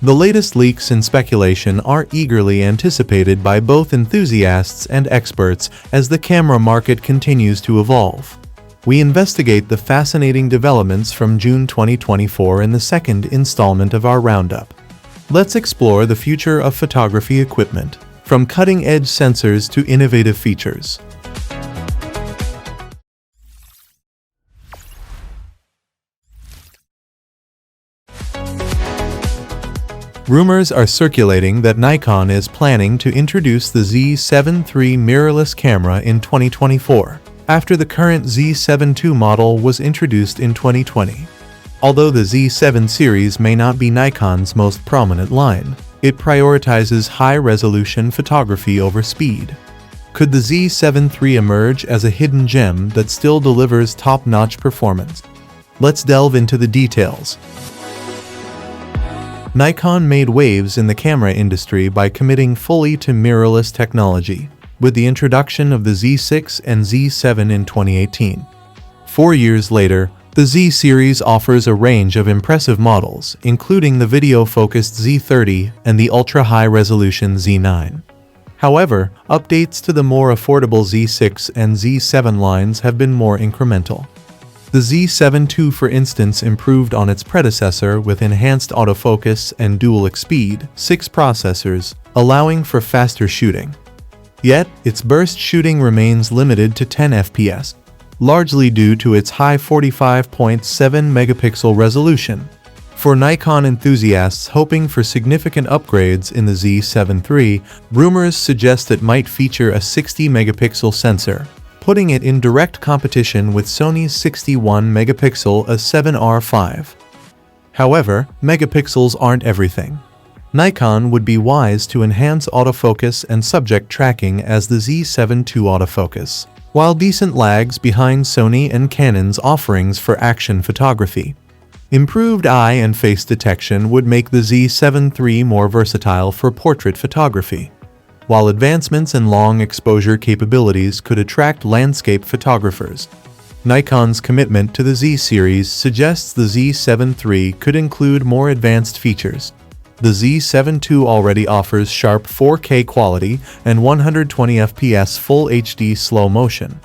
The latest leaks and speculation are eagerly anticipated by both enthusiasts and experts as the camera market continues to evolve. We investigate the fascinating developments from June 2024 in the second installment of our roundup. Let's explore the future of photography equipment, from cutting-edge sensors to innovative features. Rumors are circulating that Nikon is planning to introduce the Z7 III mirrorless camera in 2024, after the current Z7 II model was introduced in 2020. Although the Z7 series may not be Nikon's most prominent line, it prioritizes high-resolution photography over speed. Could the Z7 III emerge as a hidden gem that still delivers top-notch performance? Let's delve into the details. Nikon made waves in the camera industry by committing fully to mirrorless technology, with the introduction of the Z6 and Z7 in 2018. 4 years later, the Z series offers a range of impressive models, including the video-focused Z30 and the ultra-high-resolution Z9. However, updates to the more affordable Z6 and Z7 lines have been more incremental. The Z7 II, for instance, improved on its predecessor with enhanced autofocus and dual-speed 6 processors, allowing for faster shooting. Yet, its burst shooting remains limited to 10 fps, largely due to its high 45.7 megapixel resolution. For Nikon enthusiasts hoping for significant upgrades in the Z7 III, rumors suggest it might feature a 60 megapixel sensor, putting it in direct competition with Sony's 61 megapixel A7R5. However, megapixels aren't everything. Nikon would be wise to enhance autofocus and subject tracking as the Z7 II autofocus, while decent lags behind Sony and Canon's offerings for action photography. Improved eye and face detection would make the Z7 III more versatile for portrait photography, while advancements in long exposure capabilities could attract landscape photographers. Nikon's commitment to the Z series suggests the Z7 III could include more advanced features. The Z7 II already offers sharp 4K quality and 120 fps Full HD slow motion.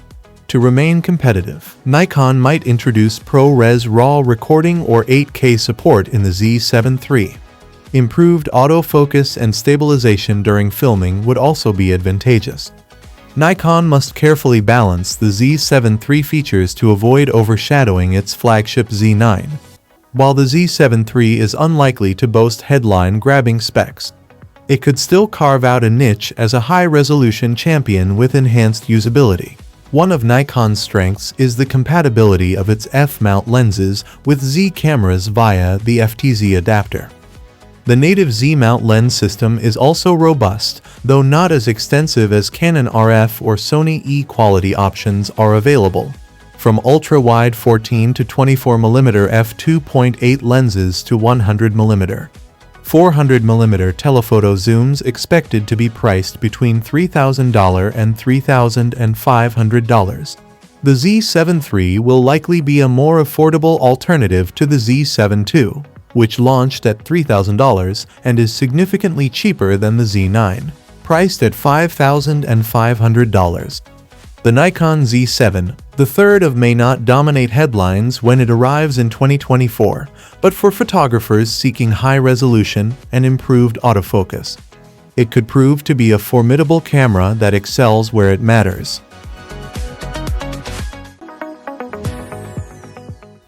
To remain competitive, Nikon might introduce ProRes RAW recording or 8K support in the Z7 III. Improved autofocus and stabilization during filming would also be advantageous. Nikon must carefully balance the Z7 III features to avoid overshadowing its flagship Z9. While the Z7 III is unlikely to boast headline-grabbing specs, it could still carve out a niche as a high-resolution champion with enhanced usability. One of Nikon's strengths is the compatibility of its f-mount lenses with Z cameras via the FTZ adapter. The native Z-mount lens system is also robust, though not as extensive as Canon RF or Sony E quality options are available. From ultra-wide 14 to 24mm f2.8 lenses to 100mm, 400mm telephoto zooms expected to be priced between $3,000 and $3,500. The Z7 III will likely be a more affordable alternative to the Z7 II, which launched at $3,000 and is significantly cheaper than the Z9, priced at $5,500. The Nikon Z7, the third of, may not dominate headlines when it arrives in 2024, but for photographers seeking high resolution and improved autofocus, it could prove to be a formidable camera that excels where it matters.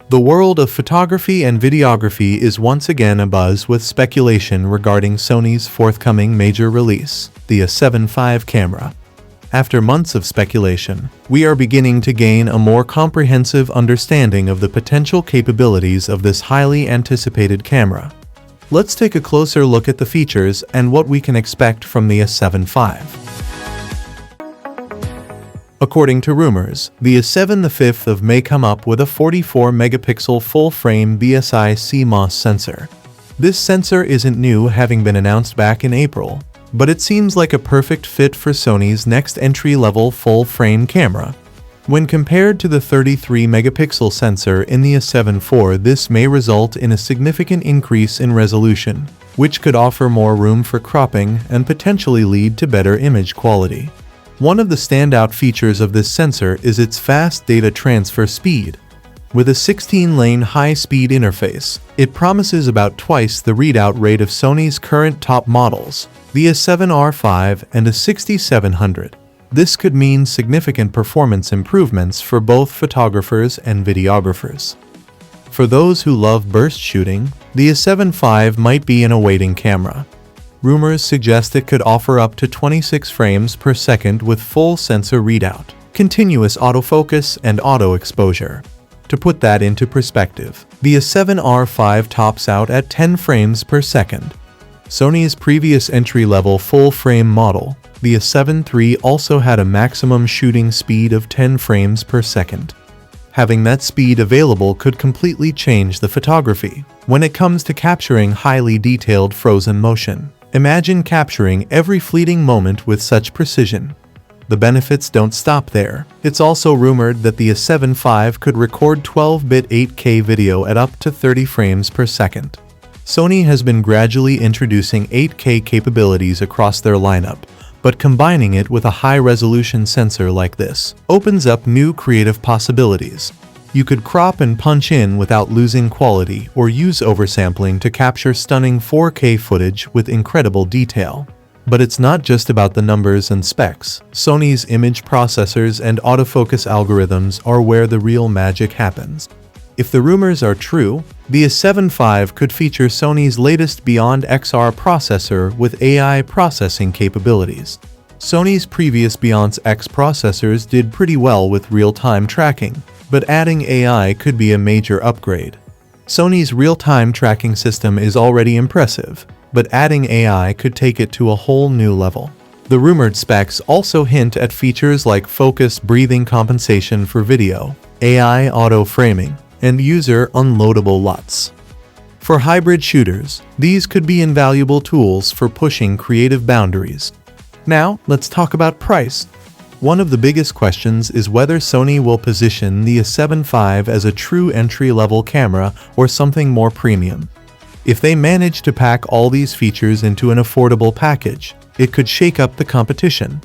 The world of photography and videography is once again abuzz with speculation regarding Sony's forthcoming major release, the A7 V camera. After months of speculation, we are beginning to gain a more comprehensive understanding of the potential capabilities of this highly anticipated camera. Let's take a closer look at the features and what we can expect from the A7 V. According to rumors, the A7 V may come up with a 44-megapixel full-frame BSI CMOS sensor. This sensor isn't new, having been announced back in April, but it seems like a perfect fit for Sony's next entry-level full-frame camera. When compared to the 33-megapixel sensor in the A7 IV, this may result in a significant increase in resolution, which could offer more room for cropping and potentially lead to better image quality. One of the standout features of this sensor is its fast data transfer speed. With a 16-lane high-speed interface, it promises about twice the readout rate of Sony's current top models, the A7R5 and A6700. This could mean significant performance improvements for both photographers and videographers. For those who love burst shooting, the A7 V might be an awaiting camera. Rumors suggest it could offer up to 26 frames per second with full sensor readout, continuous autofocus, and auto exposure. To put that into perspective, the A7R5 tops out at 10 frames per second. Sony's previous entry-level full-frame model, the A7 III, also had a maximum shooting speed of 10 frames per second. Having that speed available could completely change the photography when it comes to capturing highly detailed frozen motion. Imagine capturing every fleeting moment with such precision. The benefits don't stop there. It's also rumored that the A7 V could record 12-bit 8K video at up to 30 frames per second. Sony has been gradually introducing 8K capabilities across their lineup, but combining it with a high-resolution sensor like this opens up new creative possibilities. You could crop and punch in without losing quality or use oversampling to capture stunning 4K footage with incredible detail. But it's not just about the numbers and specs. Sony's image processors and autofocus algorithms are where the real magic happens. If the rumors are true, the A7 V could feature Sony's latest Beyond XR processor with AI processing capabilities. Sony's previous Beyond X processors did pretty well with real-time tracking, but adding AI could be a major upgrade. Sony's real-time tracking system is already impressive, but adding AI could take it to a whole new level. The rumored specs also hint at features like focus breathing compensation for video, AI auto-framing, and user unloadable LUTs. For hybrid shooters, these could be invaluable tools for pushing creative boundaries. Now, let's talk about price. One of the biggest questions is whether Sony will position the A7 V as a true entry-level camera or something more premium. If they manage to pack all these features into an affordable package, it could shake up the competition.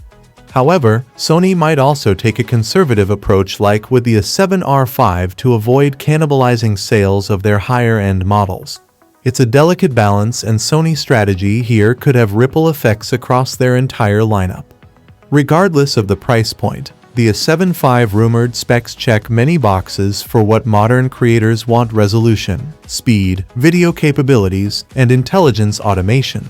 However, Sony might also take a conservative approach like with the A7R5 to avoid cannibalizing sales of their higher-end models. It's a delicate balance, and Sony's strategy here could have ripple effects across their entire lineup. Regardless of the price point, the A7 V rumored specs check many boxes for what modern creators want: resolution, speed, video capabilities, and intelligence automation.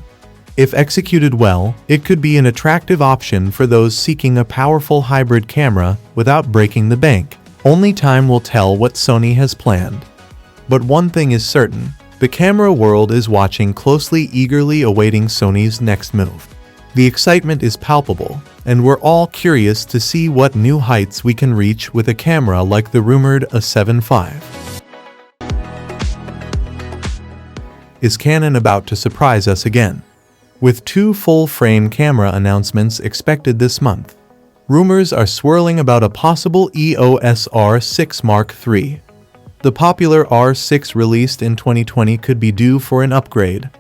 If executed well, it could be an attractive option for those seeking a powerful hybrid camera without breaking the bank. Only time will tell what Sony has planned. But one thing is certain: the camera world is watching closely, eagerly awaiting Sony's next move. The excitement is palpable, and we're all curious to see what new heights we can reach with a camera like the rumored A7 V. Is Canon about to surprise us again? With two full-frame camera announcements expected this month, rumors are swirling about a possible EOS R6 Mark III. The popular R6 released in 2020 could be due for an upgrade.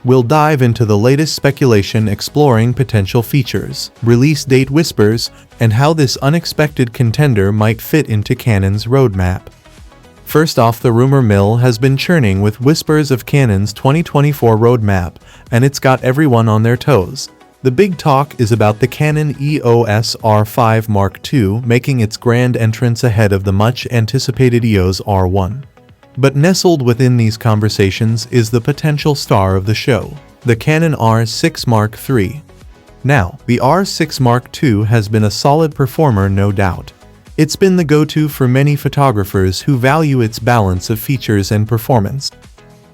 We'll dive into the latest speculation, exploring potential features, release date whispers, and how this unexpected contender might fit into Canon's roadmap. First off, the rumor mill has been churning with whispers of Canon's 2024 roadmap, and it's got everyone on their toes. The big talk is about the Canon EOS R5 Mark II making its grand entrance ahead of the much-anticipated EOS R1. But nestled within these conversations is the potential star of the show, the Canon R6 Mark III. Now, the R6 Mark II has been a solid performer, no doubt. It's been the go-to for many photographers who value its balance of features and performance.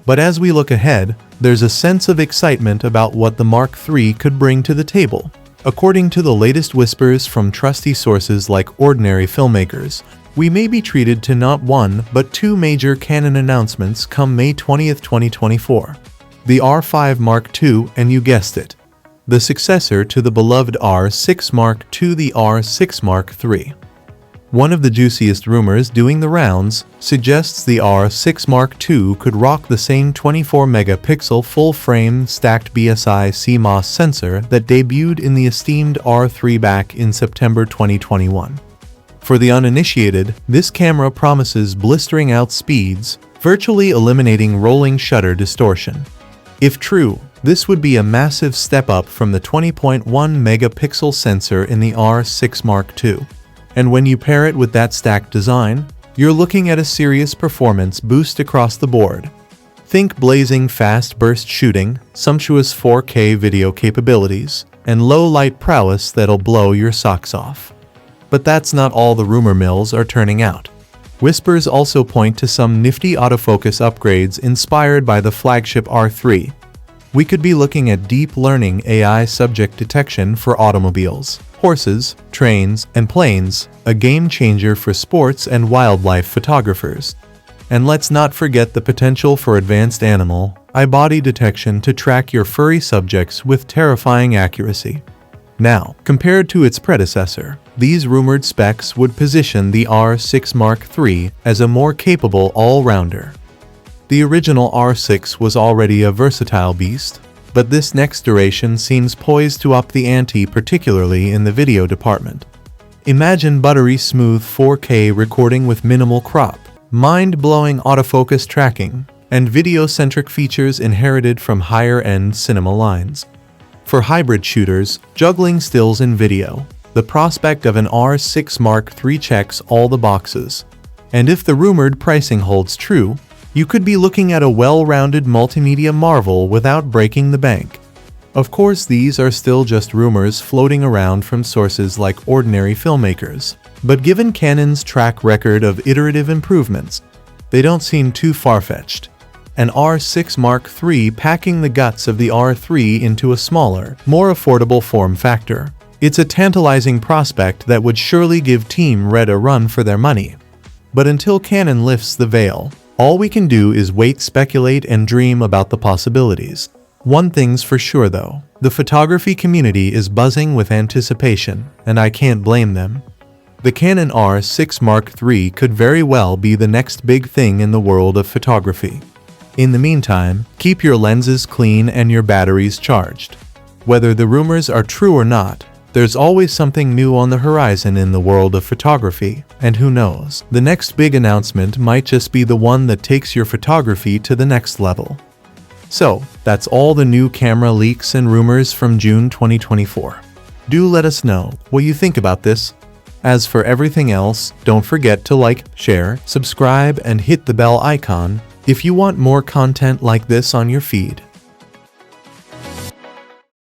But as we look ahead, there's a sense of excitement about what the Mark III could bring to the table. According to the latest whispers from trusty sources like Ordinary Filmmakers, we may be treated to not one, but two major Canon announcements come May 20, 2024. The R5 Mark II, and you guessed it, the successor to the beloved R6 Mark II, the R6 Mark III. One of the juiciest rumors doing the rounds suggests the R6 Mark II could rock the same 24-megapixel full-frame stacked BSI CMOS sensor that debuted in the esteemed R3 back in September 2021. For the uninitiated, this camera promises blistering out speeds, virtually eliminating rolling shutter distortion. If true, this would be a massive step up from the 20.1-megapixel sensor in the R6 Mark II. And when you pair it with that stacked design, you're looking at a serious performance boost across the board. Think blazing fast burst shooting, sumptuous 4K video capabilities, and low-light prowess that'll blow your socks off. But that's not all the rumor mills are turning out. Whispers also point to some nifty autofocus upgrades inspired by the flagship R3. We could be looking at deep learning AI subject detection for automobiles, horses, trains, and planes, a game changer for sports and wildlife photographers. And let's not forget the potential for advanced animal, eye-body detection to track your furry subjects with terrifying accuracy. Now, compared to its predecessor, these rumored specs would position the R6 Mark III as a more capable all-rounder. The original R6 was already a versatile beast, but this next iteration seems poised to up the ante, particularly in the video department. Imagine buttery smooth 4K recording with minimal crop, mind-blowing autofocus tracking, and video-centric features inherited from higher-end cinema lines. For hybrid shooters, juggling stills and video, the prospect of an R6 Mark III checks all the boxes. And if the rumored pricing holds true, you could be looking at a well-rounded multimedia marvel without breaking the bank. Of course, these are still just rumors floating around from sources like ordinary filmmakers, but given Canon's track record of iterative improvements, they don't seem too far-fetched. An R6 Mark III packing the guts of the R3 into a smaller, more affordable form factor. It's a tantalizing prospect that would surely give Team Red a run for their money. But until Canon lifts the veil, all we can do is wait, speculate, and dream about the possibilities. One thing's for sure though, the photography community is buzzing with anticipation, and I can't blame them. The Canon R6 Mark III could very well be the next big thing in the world of photography. In the meantime, keep your lenses clean and your batteries charged. Whether the rumors are true or not, there's always something new on the horizon in the world of photography, and who knows, the next big announcement might just be the one that takes your photography to the next level. So, that's all the new camera leaks and rumors from June 2024. Do let us know what you think about this. As for everything else, don't forget to like, share, subscribe, and hit the bell icon if you want more content like this on your feed.